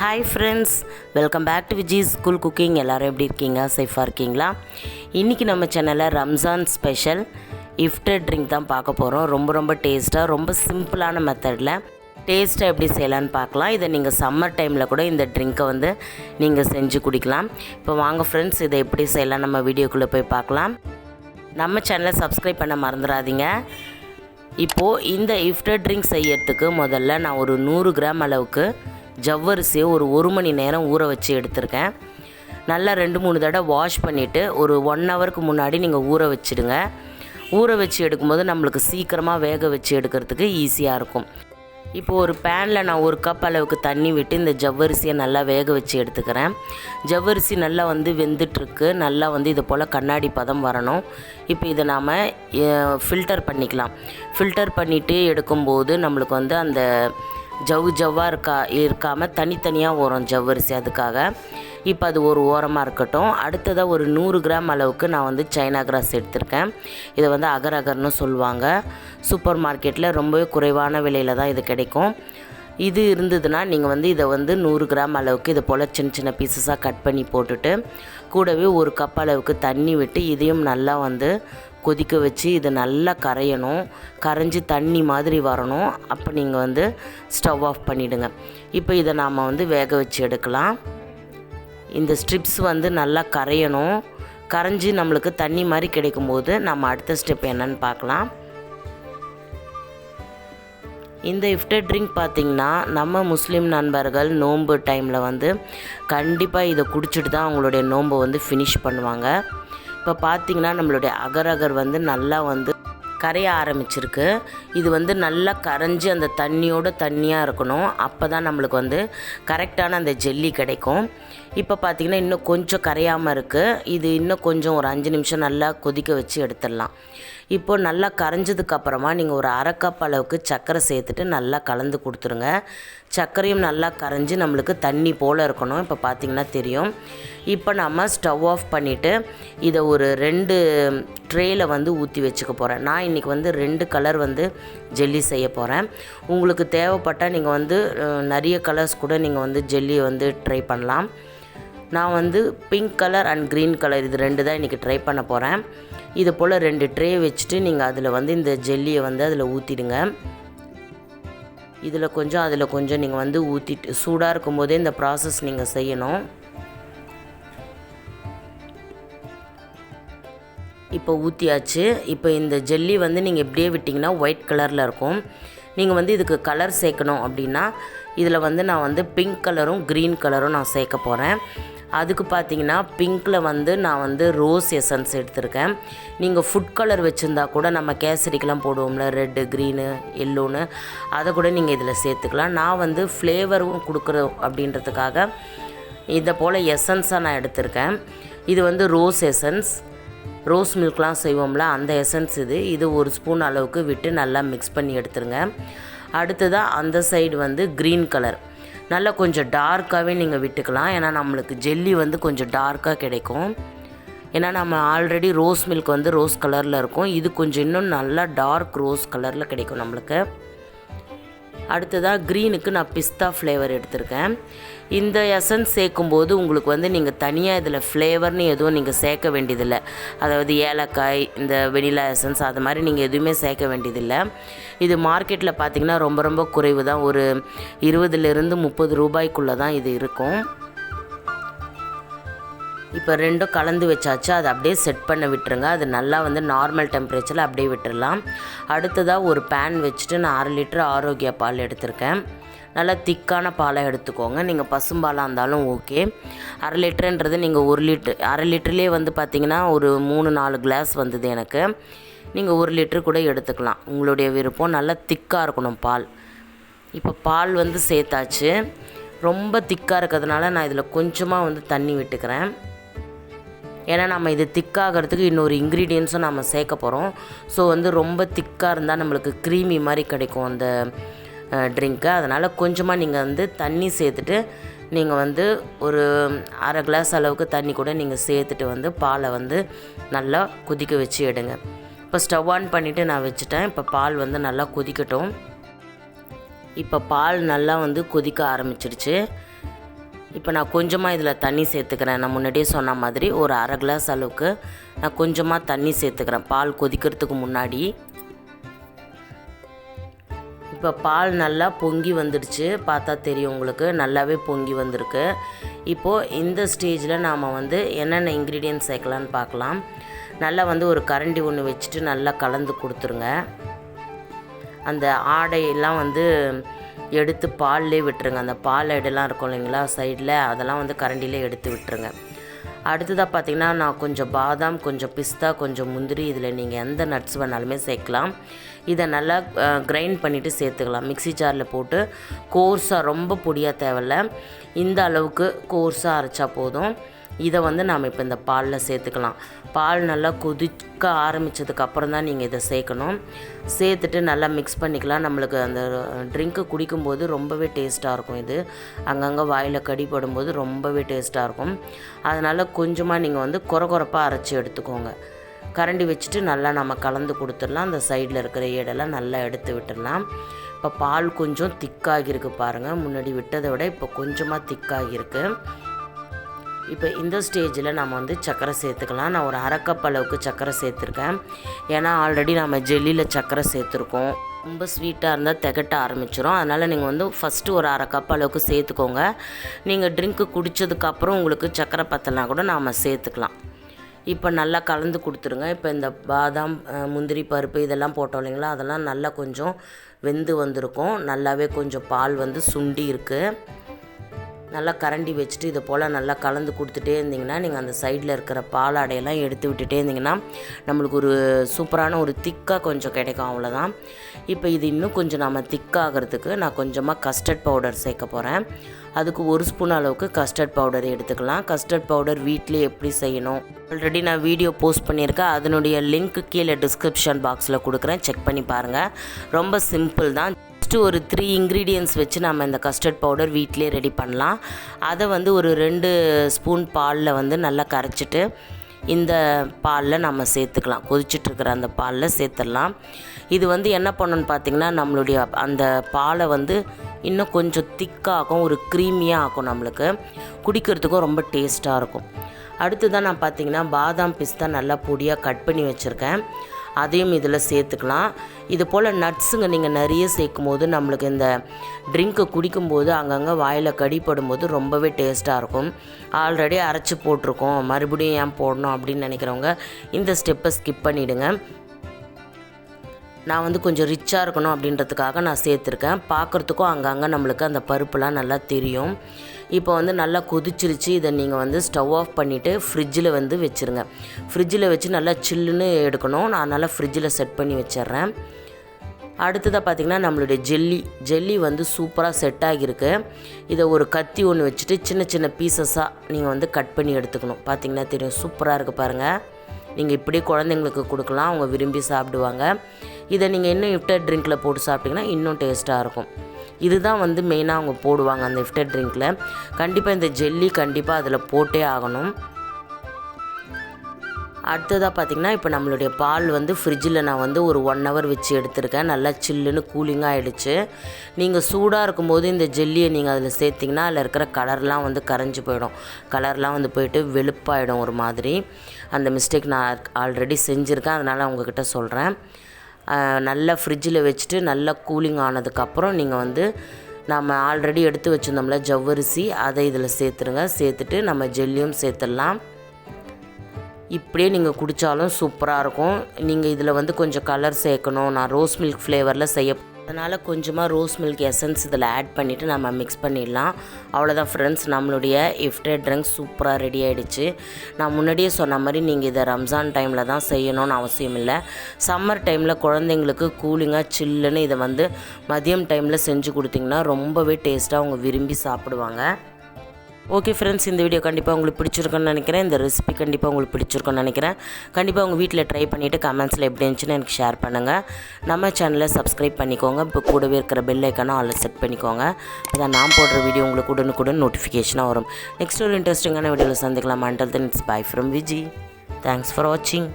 Hi friends, welcome back to Viji school cooking. எல்லோரும் எப்படி இருக்கீங்க? சேஃபாக இருக்கீங்களா? இன்றைக்கி நம்ம சேனலில் ரம்ஜான் ஸ்பெஷல் இஃப்டர் ட்ரிங்க் தான் பார்க்க போகிறோம். ரொம்ப டேஸ்ட்டாக, ரொம்ப சிம்பிளான மெத்தடில் டேஸ்ட்டாக எப்படி செய்யலான்னு பார்க்கலாம். இதை நீங்கள் சம்மர் டைமில் கூட இந்த ட்ரிங்க்கை நீங்கள் செஞ்சு குடிக்கலாம். இப்போ வாங்க ஃப்ரெண்ட்ஸ், இதை எப்படி செய்யலாம் நம்ம வீடியோக்குள்ளே போய் பார்க்கலாம். நம்ம சேனலை சப்ஸ்கிரைப் பண்ண மறந்துடாதீங்க. இப்போது இந்த இஃப்டர் ட்ரிங்க் செய்யறதுக்கு முதல்ல நான் ஒரு 100 கிராம் அளவுக்கு ஜவ்வரிசியை ஒரு மணி நேரம் ஊற வச்சு எடுத்திருக்கேன். நல்லா 2-3 தடவை வாஷ் பண்ணிவிட்டு ஒரு 1 ஹவருக்கு முன்னாடி நீங்கள் ஊற வச்சுடுங்க. ஊற வச்சு எடுக்கும்போது நம்மளுக்கு சீக்கிரமாக வேக வச்சு எடுக்கிறதுக்கு ஈஸியாக இருக்கும். இப்போது ஒரு பேனில் நான் 1 கப் அளவுக்கு தண்ணி விட்டு இந்த ஜவ்வரிசியை நல்லா வேக வச்சு எடுத்துக்கிறேன். ஜவ்வரிசி நல்லா வெந்துட்டுருக்கு. நல்லா இது போல் கண்ணாடி பதம் வரணும். இப்போ இதை நாம் ஃபில்டர் பண்ணிக்கலாம். ஃபில்டர் பண்ணிவிட்டு எடுக்கும்போது நம்மளுக்கு அந்த ஜவ்வாக இருக்காமல் தனித்தனியாக வரும் ஜவ்வரிசி. அதுக்காக இப்போ அது ஒரு ஓரமாக இருக்கட்டும். அடுத்ததாக ஒரு 100 கிராம் அளவுக்கு நான் சைனா கிராஸ் எடுத்திருக்கேன். இதை அகர் அகர்னு சொல்லுவாங்க. சூப்பர் மார்க்கெட்டில் ரொம்பவே குறைவான விலையில் தான் இது கிடைக்கும். இது இருந்ததுன்னா நீங்கள் இதை 100 கிராம் அளவுக்கு இது போல் சின்ன சின்ன பீசஸாக கட் பண்ணி போட்டுட்டு கூடவே 1 கப் அளவுக்கு தண்ணி விட்டு இதையும் நல்லா கொதிக்க வச்சு இது நல்லா கரையணும். கரைஞ்சி தண்ணி மாதிரி வரணும். அப்போ நீங்கள் ஸ்டவ் ஆஃப் பண்ணிவிடுங்க. இப்போ இதை நாம் வேக வச்சு எடுக்கலாம். இந்த ஸ்ட்ரிப்ஸ் நல்லா கரையணும். கரைஞ்சி நம்மளுக்கு தண்ணி மாதிரி கிடைக்கும்போது நம்ம அடுத்த ஸ்டெப் என்னன்னு பார்க்கலாம். இந்த இஃப்டர் ட்ரிங்க் பார்த்திங்கன்னா நம்ம முஸ்லீம் நண்பர்கள் நோன்பு டைமில் கண்டிப்பாக இதை குடிச்சிட்டு தான் அவங்களுடைய நோன்பை ஃபினிஷ் பண்ணுவாங்க. இப்போ பார்த்திங்கன்னா நம்மளுடைய அகர் நல்லா கரைய ஆரம்பிச்சிருக்கு. இது நல்லா கரைஞ்சி அந்த தண்ணியாக இருக்கணும். அப்போ தான் நம்மளுக்கு கரெக்டான அந்த ஜெல்லி கிடைக்கும். இப்போ பார்த்திங்கன்னா இன்னும் கொஞ்சம் கரையாமல் இருக்குது. இது இன்னும் கொஞ்சம் ஒரு 5 நிமிஷம் நல்லா கொதிக்க வச்சு எடுத்துடலாம். இப்போது நல்லா கரைஞ்சதுக்கப்புறமா நீங்கள் ஒரு 1/2 கப் அளவுக்கு சர்க்கரை சேர்த்துட்டு நல்லா கலந்து கொடுத்துருங்க. சர்க்கரையும் நல்லா கரைஞ்சி நம்மளுக்கு தண்ணி போல் இருக்கணும். இப்போ பார்த்திங்கன்னா தெரியும். இப்போ நம்ம ஸ்டவ் ஆஃப் பண்ணிவிட்டு இதை ஒரு 2 ட்ரேயில் ஊற்றி வச்சுக்க போகிறேன். நான் இன்றைக்கி 2 கலர் ஜெல்லி செய்ய போகிறேன். உங்களுக்கு தேவைப்பட்டால் நீங்கள் நிறைய கலர்ஸ் கூட நீங்கள் ஜெல்லியை ட்ரை பண்ணலாம். நான் pink colour and green colour இது 2 தான் இன்றைக்கி ட்ரை பண்ண போகிறேன். இது போல் 2 ட்ரே வச்சுட்டு நீங்கள் அதில் இந்த ஜெல்லியை அதில் ஊற்றிடுங்க. இதில் கொஞ்சம் அதில் கொஞ்சம் நீங்கள் ஊற்றிட்டு சூடாக இருக்கும் போதே இந்த ப்ராசஸ் நீங்கள் செய்யணும். இப்போ ஊற்றியாச்சு. இப்போ இந்த ஜெல்லி நீங்கள் இப்படியே விட்டிங்கன்னா ஒயிட் கலரில் இருக்கும். நீங்கள் இதுக்கு கலர் சேர்க்கணும் அப்படின்னா இதில் நான் பிங்க் கலரும் க்ரீன் கலரும் நான் சேர்க்க போகிறேன். அதுக்கு பார்த்தீங்கன்னா பிங்க்கில் நான் ரோஸ் எசன்ஸ் எடுத்திருக்கேன். நீங்கள் ஃபுட் கலர் வச்சுருந்தா கூட நம்ம கேசரிக்கெலாம் போடுவோம்ல, ரெட்டு க்ரீனு எல்லோன்னு, அதை கூட நீங்கள் இதில் சேர்த்துக்கலாம். நான் ஃப்ளேவரும் கொடுக்குறோம் அப்படின்றதுக்காக இதை போல் எசன்ஸாக நான் எடுத்திருக்கேன். இது ரோஸ் எசன்ஸ், ரோஸ் மில்க்லாம் செய்வோம்ல அந்த எசன்ஸ். இது 1 ஸ்பூன் அளவுக்கு விட்டு நல்லா மிக்ஸ் பண்ணி எடுத்துருங்க. அடுத்ததாக அந்த சைடு க்ரீன் கலர் நல்லா கொஞ்சம் டார்க்காகவே நீங்கள் விட்டுக்கலாம். ஏன்னா நம்மளுக்கு ஜெல்லி கொஞ்சம் டார்க்காக கிடைக்கும். ஏன்னா நம்ம ஆல்ரெடி ரோஸ் மில்க் ரோஸ் கலரில் இருக்கும். இது கொஞ்சம் இன்னும் நல்லா டார்க் ரோஸ் கலரில் கிடைக்கும் நம்மளுக்கு. அடுத்ததாக க்ரீனுக்கு நான் பிஸ்தா ஃப்ளேவர் எடுத்திருக்கேன். இந்த எசன்ஸ் சேர்க்கும்போது உங்களுக்கு நீங்கள் தனியாக இதில் ஃப்ளேவர்னு எதுவும் நீங்கள் சேர்க்க வேண்டியதில்லை. அதாவது ஏலக்காய், இந்த வெனிலா எசன்ஸ் அது மாதிரி நீங்கள் எதுவுமே சேர்க்க வேண்டியதில்லை. இது மார்க்கெட்டில் பார்த்திங்கன்னா ரொம்ப குறைவு தான். ஒரு 20 to 30 ரூபாய்க்குள்ளே தான் இது இருக்கும். இப்போ 2ம் கலந்து வச்சாச்சு. அதை அப்படியே செட் பண்ண விட்டுருங்க. அது நல்லா நார்மல் டெம்பரேச்சரில் அப்படியே விட்டுடலாம். அடுத்ததாக ஒரு பேன் வச்சுட்டு நான் 1/2 லிட்டர் ஆரோக்கியா பால் எடுத்திருக்கேன். நல்லா திக்கான பாலை எடுத்துக்கோங்க. நீங்கள் பசும்பாலாக இருந்தாலும் ஓகே. 1/2 லிட்டருன்றது நீங்கள் 1 லிட்டர் 1/2 லிட்டர்லேயே பார்த்திங்கன்னா ஒரு 3-4 கிளாஸ் வந்தது எனக்கு. நீங்கள் 1 லிட்டர் கூட எடுத்துக்கலாம், உங்களுடைய விருப்பம். நல்லா திக்காக இருக்கணும் பால். இப்போ பால் சேர்த்தாச்சு. ரொம்ப திக்காக இருக்கிறதுனால நான் இதில் கொஞ்சமாக தண்ணி விட்டுக்கிறேன். ஏன்னா நம்ம இது திக்காகிறதுக்கு இன்னொரு இன்க்ரீடியன்ஸும் நம்ம சேர்க்க போகிறோம். ஸோ ரொம்ப திக்காக இருந்தால் நம்மளுக்கு க்ரீமி மாதிரி கிடைக்கும் அந்த ட்ரிங்க்கு. அதனால் கொஞ்சமாக நீங்கள் தண்ணி சேர்த்துட்டு நீங்கள் ஒரு 1/2 கிளாஸ் அளவுக்கு தண்ணி கூட நீங்கள் சேர்த்துட்டு பாலை நல்லா கொதிக்க வச்சு எடுங்க. இப்போ ஸ்டவ் ஆன் பண்ணிவிட்டு நான் வச்சுட்டேன். இப்போ பால் நல்லா கொதிக்கட்டும். இப்போ பால் நல்லா கொதிக்க ஆரம்பிச்சிடுச்சு. இப்போ நான் கொஞ்சமாக இதில் தண்ணி சேர்த்துக்கிறேன். நான் முன்னாடியே சொன்ன மாதிரி ஒரு அரை கிளாஸ் அளவுக்கு நான் கொஞ்சமாக தண்ணி சேர்த்துக்கிறேன் பால் கொதிக்கிறதுக்கு முன்னாடி. இப்போ பால் நல்லா பொங்கி வந்துடுச்சு, பார்த்தா தெரியும் உங்களுக்கு, நல்லாவே பொங்கி வந்திருக்கு. இப்போது இந்த ஸ்டேஜில் நாம் என்னென்ன இன்க்ரீடியன்ட் சேர்க்கலான்னு பார்க்கலாம். நல்லா ஒரு கரண்டி ஒன்று வச்சுட்டு நல்லா கலந்து கொடுத்துருங்க. அந்த ஆடையெல்லாம் எடுத்து பால்லே விட்டுருங்க. அந்த பால் ஐடெல்லாம் இருக்கும் இல்லைங்களா சைடில், அதெல்லாம் கரண்டிலே எடுத்து விட்டுருங்க. அடுத்ததாக பார்த்திங்கன்னா நான் கொஞ்சம் பாதாம், கொஞ்சம் பிஸ்தா, கொஞ்சம் முந்திரி, இதில் நீங்கள் எந்த நட்ஸ் வேணாலுமே சேர்க்கலாம். இதை நல்லா கிரைண்ட் பண்ணிவிட்டு சேர்த்துக்கலாம். மிக்ஸி ஜாரில் போட்டு கோர்ஸாக, ரொம்ப பொடியாக தேவையில்ல, இந்த அளவுக்கு கோர்ஸாக அரைச்சா போதும். இதை நாம் இப்போ இந்த பாலில் சேர்த்துக்கலாம். பால் நல்லா கொதிக்க ஆரம்பித்ததுக்கப்புறம் தான் நீங்கள் இதை சேர்க்கணும். சேர்த்துட்டு நல்லா மிக்ஸ் பண்ணிக்கலாம். நம்மளுக்கு அந்த ட்ரிங்க்கு குடிக்கும்போது ரொம்பவே டேஸ்ட்டாக இருக்கும். இது அங்கங்கே வாயில் கடிப்படும்போது ரொம்பவே டேஸ்ட்டாக இருக்கும். அதனால் கொஞ்சமாக நீங்கள் கொரகொரப்பாக அரைச்சி எடுத்துக்கோங்க. கரண்டி வச்சுட்டு நல்லா நம்ம கலந்து கொடுத்துடலாம். அந்த சைடில் இருக்கிற ஏடெல்லாம் நல்லா எடுத்து விட்டுடலாம். இப்போ பால் கொஞ்சம் திக்காகிருக்கு பாருங்கள், முன்னாடி விட்டதை விட இப்போ கொஞ்சமாக திக்காகிருக்கு. இப்போ இந்த ஸ்டேஜில் நம்ம சர்க்கரை சேர்த்துக்கலாம். நான் ஒரு அரை கப் அளவுக்கு சர்க்கரை சேர்த்துருக்கேன். ஏன்னா ஆல்ரெடி நம்ம ஜெல்லியில் சர்க்கரை சேர்த்துருக்கோம். ரொம்ப ஸ்வீட்டாக இருந்தால் திகட்ட ஆரம்பிச்சிடும். அதனால் நீங்கள் ஃபஸ்ட்டு ஒரு அரை கப் அளவுக்கு சேர்த்துக்கோங்க. நீங்கள் ட்ரிங்க்கு குடித்ததுக்கப்புறம் உங்களுக்கு சர்க்கரை பத்தலைனா கூட நாம் சேர்த்துக்கலாம். இப்போ நல்லா கலந்து கொடுத்துருங்க. இப்போ இந்த பாதாம், முந்திரி பருப்பு இதெல்லாம் போட்டோம் இல்லைங்களா, அதெல்லாம் நல்லா கொஞ்சம் வெந்து வந்திருக்கும். நல்லாவே கொஞ்சம் பால் சுண்டி இருக்குது. நல்லா கரண்டி வச்சுட்டு இதை போல் நல்லா கலந்து கொடுத்துட்டே இருந்திங்கன்னா, நீங்கள் அந்த சைடில் இருக்கிற பாலாடையெல்லாம் எடுத்து விட்டுட்டே இருந்திங்கன்னா நம்மளுக்கு ஒரு சூப்பரான ஒரு திக்காக கொஞ்சம் கிடைக்கும். அவ்வளோதான். இப்போ இது இன்னும் கொஞ்சம் நம்ம திக்காகிறதுக்கு நான் கொஞ்சமாக கஸ்டர்ட் பவுடர் சேர்க்க போகிறேன். அதுக்கு 1 ஸ்பூன் அளவுக்கு கஸ்டர்ட் பவுடர் எடுத்துக்கலாம். கஸ்டர்ட் பவுடர் வீட்டிலே எப்படி செய்யணும் ஆல்ரெடி நான் வீடியோ போஸ்ட் பண்ணியிருக்கேன். அதனுடைய லிங்க் கீழே டிஸ்கிரிப்ஷன் பாக்ஸில் கொடுக்குறேன், செக் பண்ணி பாருங்கள். ரொம்ப சிம்பிள் தான். ஒரு 3 இன்க்ரீடியன்ட்ஸ் வச்சு நம்ம இந்த கஸ்டர்ட் பவுடர் வீட்டிலே ரெடி பண்ணலாம். அதை ஒரு 2 ஸ்பூன் பாலில் நல்லா கரைச்சிட்டு இந்த பாலில் நம்ம சேர்த்துக்கலாம். கொதிச்சிட்ருக்கிற அந்த பாலில் சேர்த்துடலாம். இது என்ன பண்ணணுன்னு பார்த்திங்கன்னா, நம்மளுடைய அந்த பாலை இன்னும் கொஞ்சம் திக்காகும், ஒரு க்ரீமியாக ஆகும். நம்மளுக்கு குடிக்கிறதுக்கும் ரொம்ப டேஸ்ட்டாக இருக்கும். அடுத்ததான் நான் பார்த்திங்கன்னா பாதாம், பிஸ்தா நல்லா பொடியாக கட் பண்ணி வச்சுருக்கேன். அதையும் இதில் சேர்த்துக்கலாம். இது போல் நட்ஸுங்க நீங்கள் நிறைய சேர்க்கும் போது நம்மளுக்கு இந்த ட்ரிங்க்கை குடிக்கும்போது அங்கங்கே வாயில் கடிப்படும் போது ரொம்பவே டேஸ்ட்டாக இருக்கும். ஆல்ரெடி அரைச்சி போட்டிருக்கோம், மறுபடியும் ஏன் போடணும் அப்படின்னு நினைக்கிறவங்க இந்த ஸ்டெப்பை ஸ்கிப் பண்ணிவிடுங்க. நான் கொஞ்சம் ரிச்சாக இருக்கணும் அப்படின்றதுக்காக நான் சேர்த்துருக்கேன். பார்க்குறதுக்கும் அங்கங்கே நம்மளுக்கு அந்த பருப்புலாம் நல்லா தெரியும். இப்போ நல்லா கொதிச்சிருச்சு. இதை நீங்கள் ஸ்டவ் ஆஃப் பண்ணிவிட்டு ஃப்ரிட்ஜில் வச்சுருங்க. ஃப்ரிட்ஜில் வச்சு நல்லா சில்லுன்னு எடுக்கணும். நான் நல்லா ஃப்ரிட்ஜில் செட் பண்ணி வச்சிட்றேன். அடுத்ததாக பார்த்திங்கன்னா நம்மளுடைய ஜெல்லி சூப்பராக செட் ஆகியிருக்கு. இதை ஒரு கத்தி ஒன்று வச்சுட்டு சின்ன சின்ன பீசஸாக நீங்கள் கட் பண்ணி எடுத்துக்கணும். பார்த்திங்கன்னா தெரியும், சூப்பராக இருக்குது பாருங்கள். நீங்கள் இப்படியே குழந்தைங்களுக்கு கொடுக்கலாம், அவங்க விரும்பி சாப்பிடுவாங்க. இதை நீங்கள் இன்னும் இஃப்டர் ட்ரிங்க்கில் போட்டு சாப்பிட்டிங்கன்னா இன்னும் டேஸ்ட்டாக இருக்கும். இதுதான் மெயினாக அவங்க போடுவாங்க அந்த இஃப்டர் ட்ரிங்க்கில். கண்டிப்பாக இந்த ஜெல்லி கண்டிப்பாக அதில் போட்டே ஆகணும். அடுத்ததாக பார்த்திங்கன்னா இப்போ நம்மளுடைய பால் ஃப்ரிட்ஜில் நான் ஒரு 1 ஹவர் வச்சு எடுத்துருக்கேன். நல்லா சில்லுன்னு கூலிங்காக ஆகிடுச்சு. நீங்கள் சூடாக இருக்கும்போது இந்த ஜெல்லியை நீங்கள் அதில் சேர்த்திங்கன்னா அதில் இருக்கிற கலர்லாம் கரைஞ்சி போயிடும். கலர்லாம் போயிட்டு வெளுப்பாயிடும் ஒரு மாதிரி. அந்த மிஸ்டேக் நான் ஆல்ரெடி செஞ்சுருக்கேன், அதனால் உங்ககிட்ட சொல்கிறேன். நல்லா ஃப்ரிட்ஜில் வச்சுட்டு நல்லா கூலிங் ஆனதுக்கப்புறம் நீங்கள் நம்ம ஆல்ரெடி எடுத்து வச்சுருந்தோம்ல ஜவ்வரிசி, அதை இதில் சேர்த்துருங்க. சேர்த்துட்டு நம்ம ஜெல்லியும் சேர்த்துடலாம். இப்படியே நீங்கள் குடித்தாலும் சூப்பராக இருக்கும். நீங்கள் இதில் கொஞ்சம் கலர் சேர்க்கணும், நான் ரோஸ் மில்க் ஃப்ளேவரில் செய்ய, அதனால் கொஞ்சமாக ரோஸ் மில்க் எசன்ஸ் இதில் ஆட் பண்ணிவிட்டு நம்ம மிக்ஸ் பண்ணிடலாம். அவ்வளோதான் ஃப்ரெண்ட்ஸ், நம்மளுடைய இஃப்டர் ட்ரிங்க் சூப்பராக ரெடி ஆகிடுச்சு. நான் முன்னாடியே சொன்ன மாதிரி நீங்கள் இதை ரம்ஜான் டைமில் தான் செய்யணும்னு அவசியம் இல்லை. சம்மர் டைமில் குழந்தைங்களுக்கு கூலிங்காக சில்லுன்னு இதை மதியம் டைமில் செஞ்சு கொடுத்திங்கன்னா ரொம்பவே டேஸ்ட்டாக அவங்க விரும்பி சாப்பிடுவாங்க. ஓகே ஃப்ரெண்ட்ஸ், இந்த வீடியோ கண்டிப்பாக உங்களுக்கு பிடிச்சிருக்குன்னு நினைக்கிறேன். இந்த ரெசிபி கண்டிப்பாக உங்களுக்கு பிடிச்சிருக்குன்னு நினைக்கிறேன். கண்டிப்பாக உங்கள் வீட்டில் ட்ரை பண்ணிவிட்டு கமெண்ட்ஸில் எப்படி இருந்துச்சுன்னு எனக்கு ஷேர் பண்ணுங்கள். நம்ம சேனலை சப்ஸ்கிரைப் பண்ணிக்கோங்க. இப்போ கூடவே இருக்கிற பெல் ஐக்கானும் அதில் செட் பண்ணிக்கோங்க. அதான் நான் போடுற வீடியோ உங்களுக்கு உடனுக்குடன் நோட்டிஃபிகேஷனாக வரும். நெக்ஸ்ட் ஒரு இன்ட்ரெஸ்டிங்கான வீடியோவில் சந்திக்கலாம். Until then it's by from Viji. Thanks for வாட்சிங்.